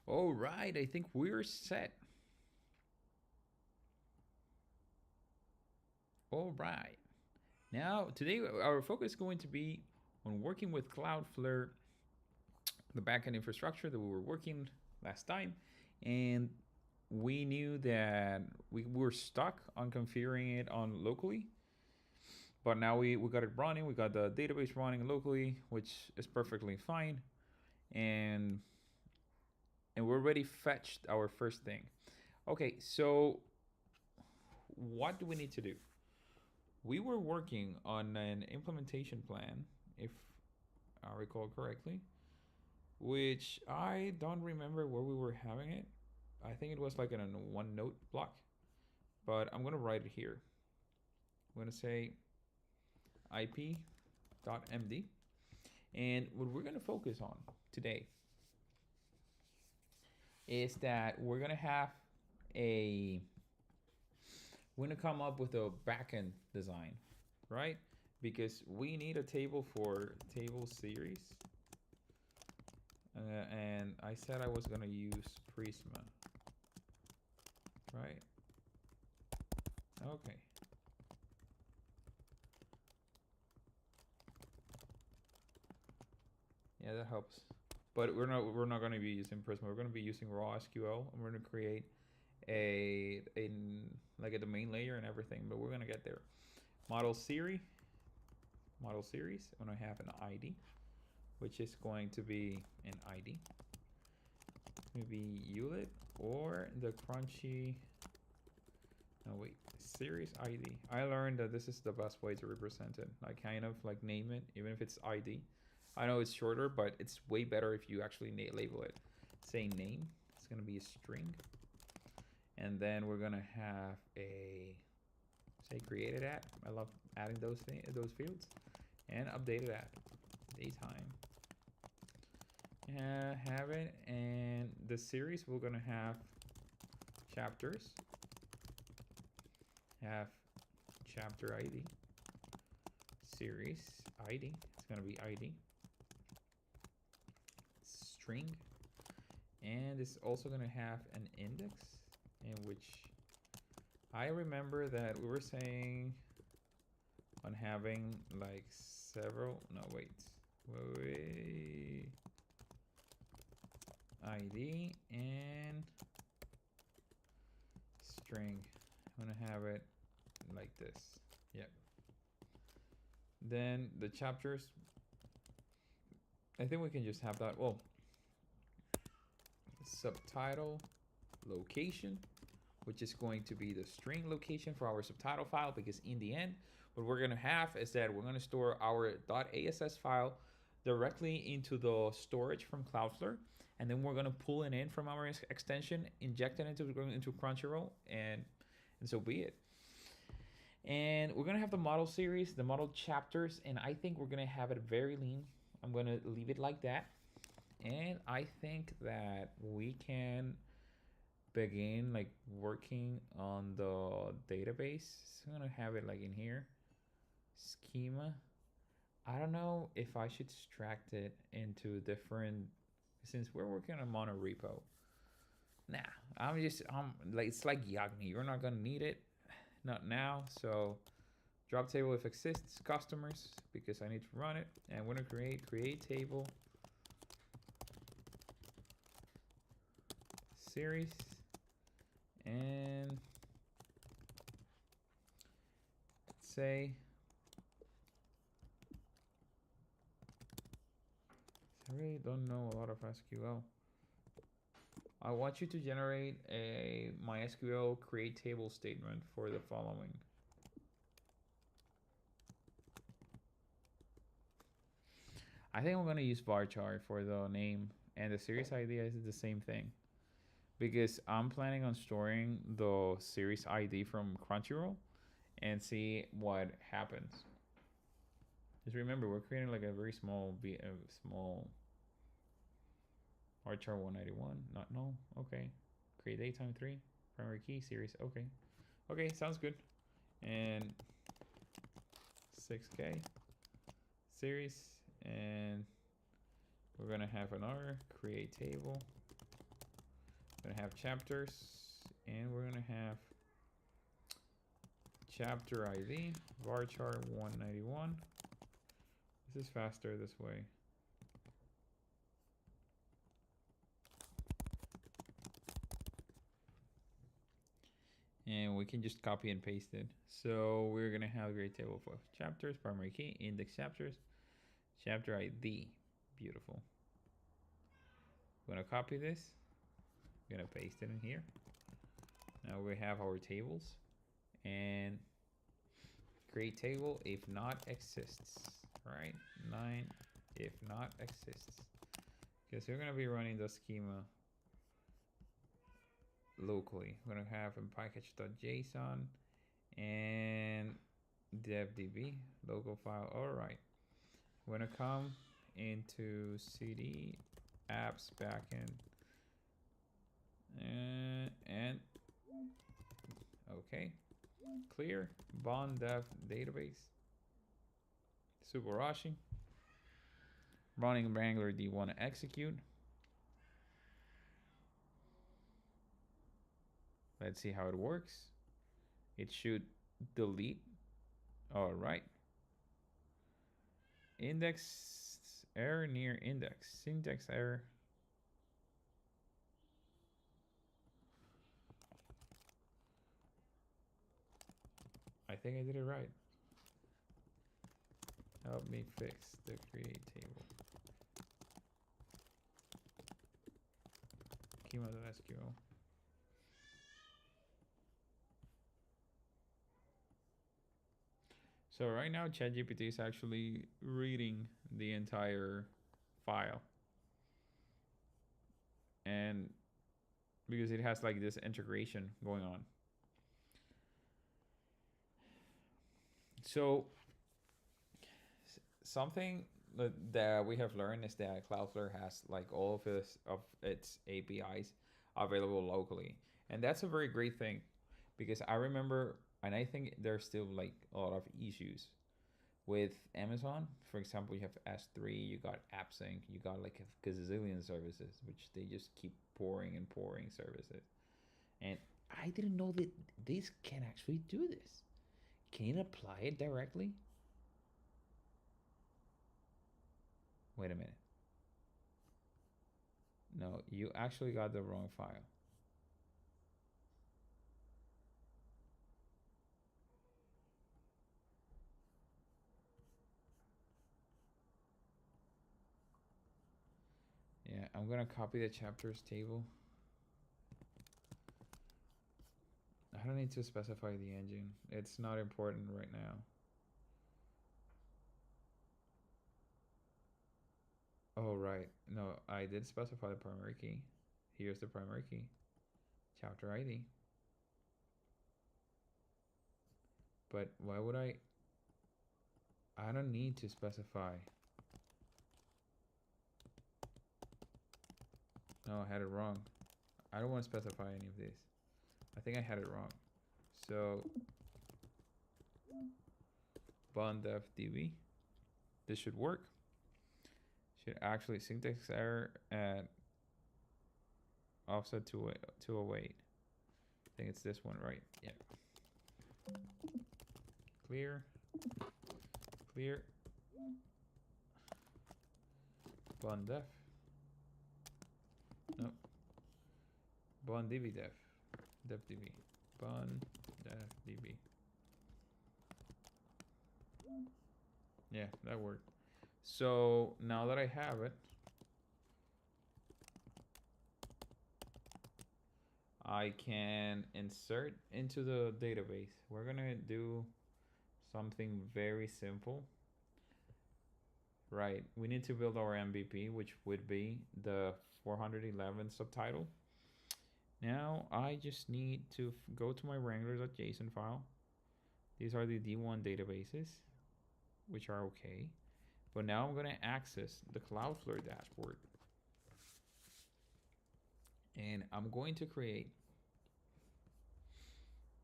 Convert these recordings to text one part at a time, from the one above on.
All right, I think we're set. All right. Now, today our focus is going to be on working with Cloudflare, the backend infrastructure that we were working last time. And we knew that we were stuck on configuring it on locally. But now we got it running. We got the database running locally, which is perfectly fine. And we already fetched our first thing. Okay, so what do we need to do? We were working on an implementation plan, if I recall correctly, which I don't remember where we were having it. I think it was like in a one note block, but I'm gonna write it here. I'm gonna say ip.md, and what we're gonna focus on today is that we're gonna have we're gonna come up with a backend design, right? Because we need a table for table series. And I said I was gonna use Prisma, right? Okay. Yeah, that helps. But we're not gonna be using Prisma. We're gonna be using raw SQL, and we're gonna create a like a domain layer and everything. But we're gonna get there. Model series. I'm gonna have an ID, which is going to be an ID. Maybe ULIT or the Crunchy. No wait, series ID. I learned that this is the best way to represent it. I kind of like name it, even if it's ID. I know it's shorter, but it's way better if you actually label it. Say name. It's gonna be a string, and then we're gonna have a say created at. I love adding those fields, and updated at daytime. Have it, and the series we're gonna have chapters. Have chapter ID, series ID. It's gonna be ID. String, and it's also gonna have an index, in which I remember that we were saying on having like several. No, wait. ID and string. I'm gonna have it like this. Yep. Then the chapters. I think we can just have that. Well, subtitle location, which is going to be the string location for our subtitle file, because in the end, what we're gonna have is that we're gonna store our .ass file directly into the storage from Cloudflare, and then we're gonna pull it in from our extension, inject it into Crunchyroll, and so be it. And we're gonna have the model series, the model chapters, and I think we're gonna have it very lean. I'm gonna leave it like that, and I think that we can begin like working on the database. So I'm gonna have it like in here, schema. I don't know if I should extract it into different, since we're working on mono repo. Nah, I'm like, it's like Yagni. You're not gonna need it, not now. So drop table if exists, customers, because I need to run it, and we're gonna create table series, and let's say I really don't know a lot of SQL. I want you to generate a MySQL create table statement for the following. I think I'm gonna use varchar for the name, and the series ID is the same thing, because I'm planning on storing the series ID from Crunchyroll and see what happens. Just remember, we're creating like a very small varchar 191. Not no. Okay. Create daytime 3 primary key series. Okay. Okay, sounds good. And 6K series, and we're gonna have another create table We're gonna have chapters, and we're gonna have chapter ID, varchar 191. This is faster this way. And we can just copy and paste it. So we're gonna have a great table for chapters, primary key, index chapters, chapter ID. Beautiful. I'm gonna copy this. I'm gonna paste it in here. Now we have our tables, and create table if not exists, right? 9 if not exists, because we're gonna be running the schema locally. We're gonna have in package.json and devdb local file. All right, we're gonna come into cd apps backend and okay, clear bond dev database Subarashi running Wrangler D1 execute. Let's see how it works. It should delete. All right. Index error near index. Syntax error. I think I did it right. Help me fix the create table. Schema.sql. So right now, ChatGPT is actually reading the entire file. And because it has like this integration going on. So something that we have learned is that Cloudflare has like all of its APIs available locally. And that's a very great thing, because I remember, and I think there's still like a lot of issues with Amazon. For example, you have S3, you got AppSync, you got like a gazillion services, which they just keep pouring and pouring services. And I didn't know that this can actually do this. Can it apply it directly? Wait a minute. No, you actually got the wrong file. Yeah, I'm gonna copy the chapters table. I don't need to specify the engine. It's not important right now. Oh, right. No, I did specify the primary key. Here's the primary key. Chapter ID. But why would I don't need to specify. No, I had it wrong. I don't want to specify any of this. I think I had it wrong. So bond def db. This should work. Should actually syntax error at offset 208. I think it's this one, right? Yeah. Clear. Clear. Bond def. No. Bond db def. Def db. Bond def db. Yeah, that worked. So now that I have it, I can insert into the database. We're gonna do something very simple. Right, we need to build our MVP, which would be the 411 subtitle. Now I just need to go to my wrangler.json file. These are the D1 databases, which are okay. But now I'm gonna access the Cloudflare dashboard. And I'm going to create,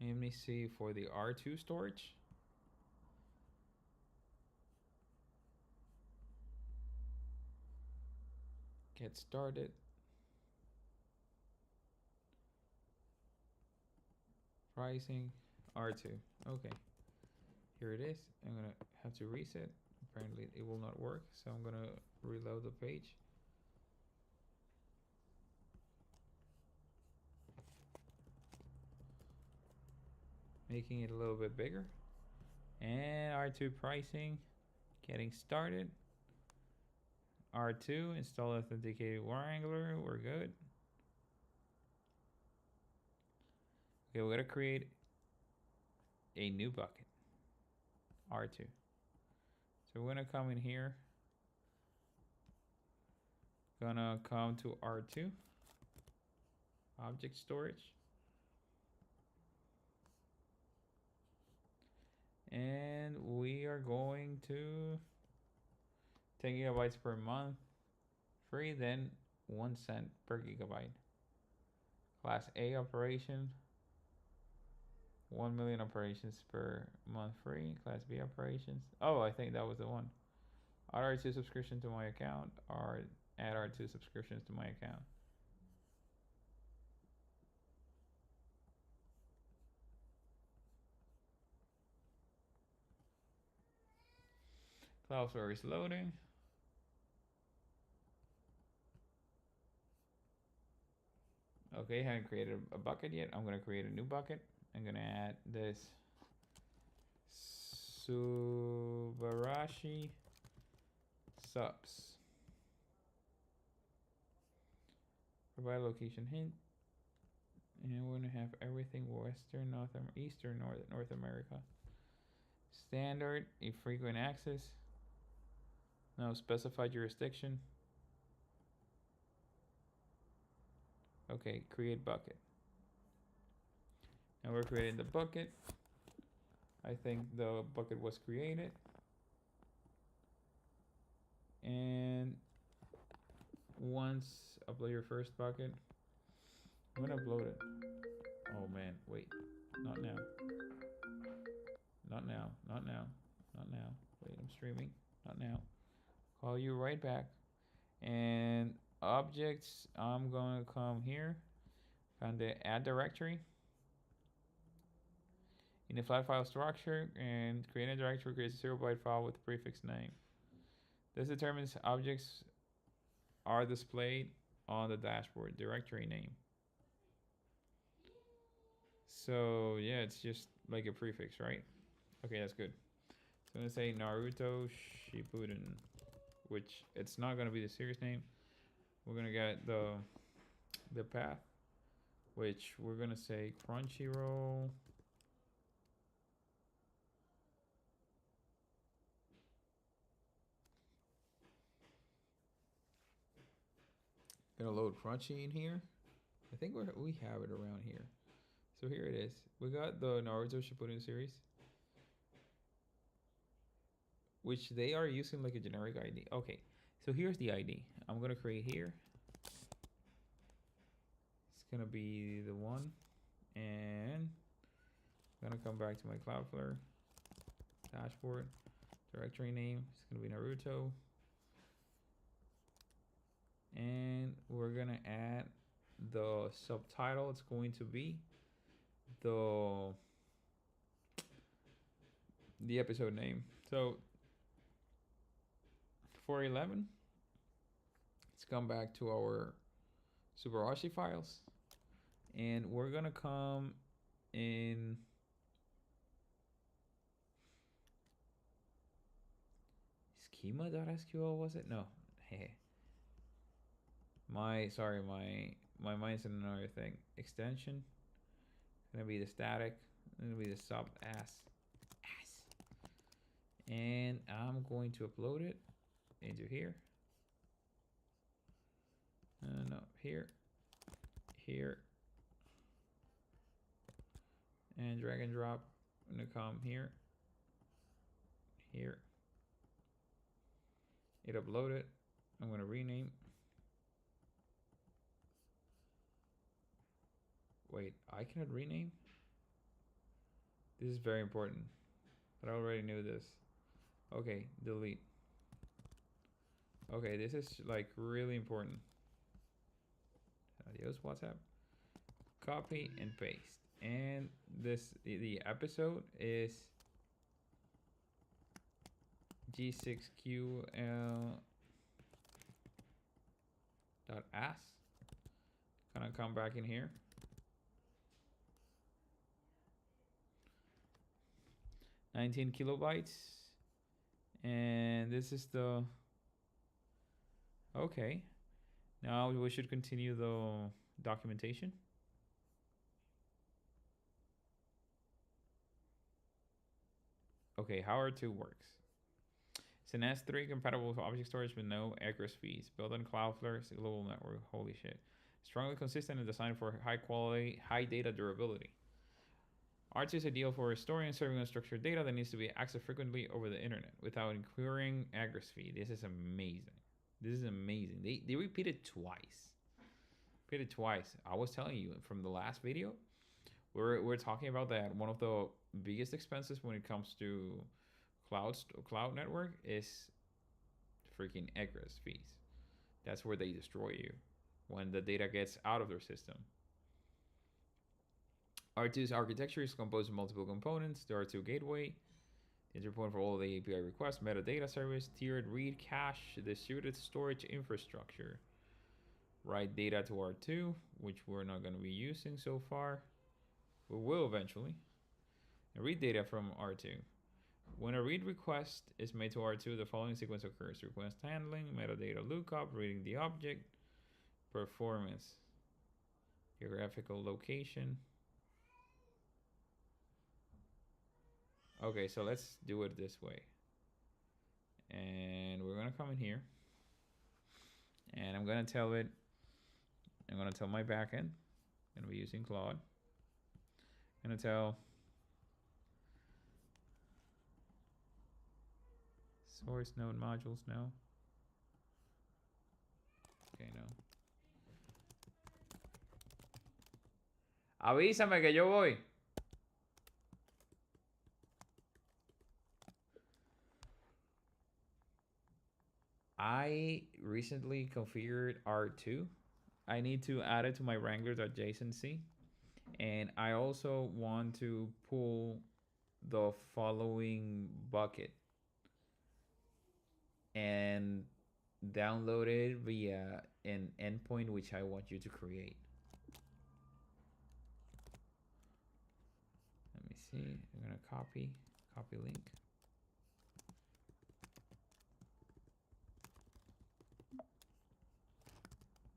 let me see, for the R2 storage. Get started. pricing, R2. Okay, here it is. I'm gonna have to reset. Apparently it will not work, so I'm gonna reload the page. Making it a little bit bigger. And R2 pricing, getting started. R2, install authenticated Wrangler, we're good. Okay, we're gonna create a new bucket, R2. So we're gonna come in here, gonna come to R2, object storage. And we are going to 10 gigabytes per month, free, then 1 cent per gigabyte. Class A operation, 1 million operations per month free. Class B operations. Oh, I think that was the one. Add R2 subscription to my account, or add R2 subscriptions to my account. Cloudflare is loading. Okay, haven't created a bucket yet. I'm gonna create a new bucket. I'm gonna add this Subarashi subs. Provide location hint. And we're gonna have everything Western, Eastern, North America. Standard, infrequent access. No specified jurisdiction. Okay, create bucket. Now we're creating the bucket. I think the bucket was created. And once upload your first bucket, I'm gonna upload it. Oh man, wait, not now. Not now, not now, not now. Wait, I'm streaming, not now. Call you right back. And objects, I'm gonna come here, find the add directory. In the flat file structure, and create a directory, creates a 0-byte file with the prefix name. This determines objects are displayed on the dashboard, directory name. So yeah, it's just like a prefix, right? Okay, that's good. So I'm gonna say Naruto Shippuden, which it's not gonna be the series name. We're gonna get the path, which we're gonna say Crunchyroll gonna load Crunchy in here. I think we have it around here. So here it is. We got the Naruto Shippuden series, which they are using like a generic ID. Okay, so here's the ID. I'm gonna create here. It's gonna be the one, and I'm gonna come back to my Cloudflare dashboard. Directory name, it's gonna be Naruto. And we're gonna add the subtitle. It's going to be the episode name. So for 11, let's come back to our Subarashi files, and we're gonna come in schema.sql, was it? No. Hey. My mind's in another thing. Extension. Gonna be the static. Gonna be the sub ass. And I'm going to upload it into here. No, here. Here. And drag and drop. I'm gonna come here. Here. It uploaded. I'm gonna rename. Wait, I cannot rename? This is very important. But I already knew this. Okay, delete. Okay, this is like really important. Adios, WhatsApp. Copy and paste. And the episode is G6QL.as. Gonna come back in here. "19 kilobytes." And this is the... Okay. Now we should continue the documentation. Okay, how R2 works. It's an S3 compatible with object storage with no egress fees. Built on Cloudflare, it's a global network. Holy shit. Strongly consistent and designed for high quality, high data durability. R2 is ideal for storing and serving unstructured data that needs to be accessed frequently over the internet without incurring egress fee. This is amazing. This is amazing. They repeated twice. I was telling you from the last video, we're talking about that one of the biggest expenses when it comes to cloud network is freaking egress fees. That's where they destroy you when the data gets out of their system. R2's architecture is composed of multiple components. The R2 gateway, entry point for all the API requests, metadata service, tiered read cache, distributed storage infrastructure. Write data to R2, which we're not going to be using so far. We will eventually. And read data from R2. When a read request is made to R2, the following sequence occurs: request handling, metadata lookup, reading the object, performance, geographical location. Okay, so let's do it this way. And we're gonna come in here, and I'm gonna tell my backend, I'm gonna be using Claude. I'm gonna tell source node modules no. Okay, no. Avísame que yo voy. I recently configured R2. I need to add it to my wrangler.json. And I also want to pull the following bucket and download it via an endpoint which I want you to create. Let me see. I'm gonna copy link.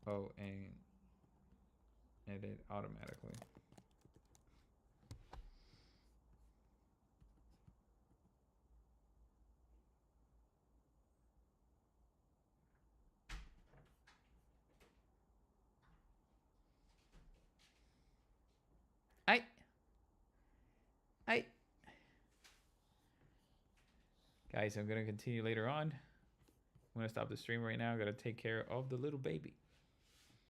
Oh, and edit automatically. I guys, I'm gonna continue later on. I'm gonna stop the stream right now. I gotta take care of the little baby.